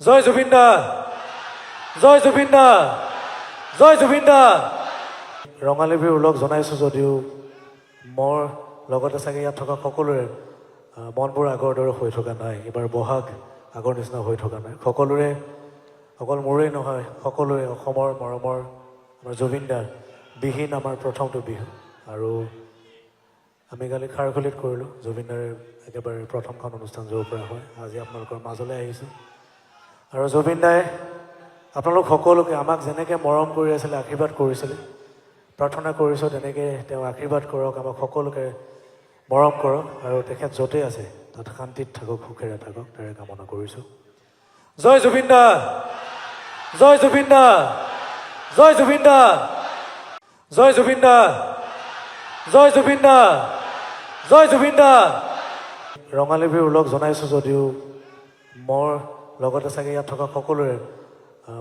জয় জুবিন দা, জয় জুবিন দা, জয় জুবিন দা। ৰঙালী বিহুৰ ওলগ জনাইছোঁ যদিও মোৰ লগতে চাগে ইয়াত থকা সকলোৰে মনবোৰ আগৰ দৰে হৈ থকা নাই। এইবাৰ বহাগ আগৰ নিচিনা হৈ থকা নাই। সকলোৰে অকল মোৰেই নহয়, সকলোৱে অসমৰ মৰমৰ আমাৰ জুবিন দাৰ বিহীন আমাৰ প্ৰথমটো বিহু। আৰু আমি কালি খাৰখলিত কৰিলোঁ জুবিন দাৰ একেবাৰে প্ৰথমখন অনুষ্ঠান য'ৰ পৰা হয়। আজি আপোনালোকৰ মাজলৈ আহিছোঁ। আৰু জুবিন দাই আপোনালোক সকলোকে আমাক যেনেকৈ মৰম কৰি আছিলে, আশীৰ্বাদ কৰিছিলে, প্ৰাৰ্থনা কৰিছোঁ তেনেকৈ তেওঁ আশীৰ্বাদ কৰক, আমাক সকলোকে মৰম কৰক আৰু তেখেত য'তেই আছে তাত শান্তিত থাকক, সুখেৰে থাকক, তাৰে কামনা কৰিছোঁ। জয় জুবিন দা, জয় জুবিন দা, জয় জুবিন দা, জয় জুবিন দা, জয় জুবিন দা, জয় জুবিন দা। ৰঙালী বিহুৰ ওলগ জনাইছোঁ যদিও মোৰ লগতে চাগে ইয়াত থকা সকলোৰে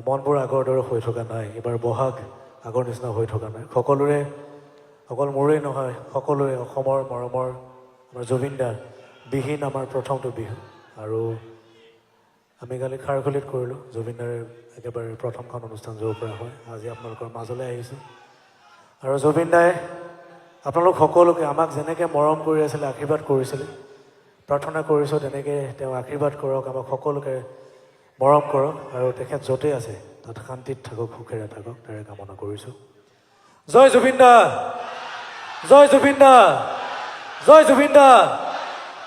মনবোৰ আগৰ দৰে হৈ থকা নাই। এইবাৰ বহাগ আগৰ নিচিনা হৈ থকা নাই। সকলোৰে অকল মোৰেই নহয়, সকলোৱে অসমৰ মৰমৰ আমাৰ জুবিন দাৰ বিহীন আমাৰ প্ৰথমটো বিহু। আৰু আমি কালি খাৰখলিত কৰিলোঁ জুবিন দাৰ একেবাৰে প্ৰথমখন অনুষ্ঠান য'ৰ পৰা হয়। আজি আপোনালোকৰ মাজলৈ আহিছোঁ। আৰু জুবিন দাই আপোনালোক সকলোকে আমাক যেনেকৈ মৰম কৰি আছিলে, আশীৰ্বাদ কৰিছিলে, প্ৰাৰ্থনা কৰিছোঁ তেনেকৈ তেওঁ আশীৰ্বাদ কৰক, আমাক সকলোকে মৰম কৰক আৰু তেখেত য'তেই আছে তাত শান্তিত থাকক, সুখেৰে থাকক, তাৰে কামনা কৰিছোঁ। জয় জুবিন দা, জয় জুবিন দা, জয় জুবিন দা।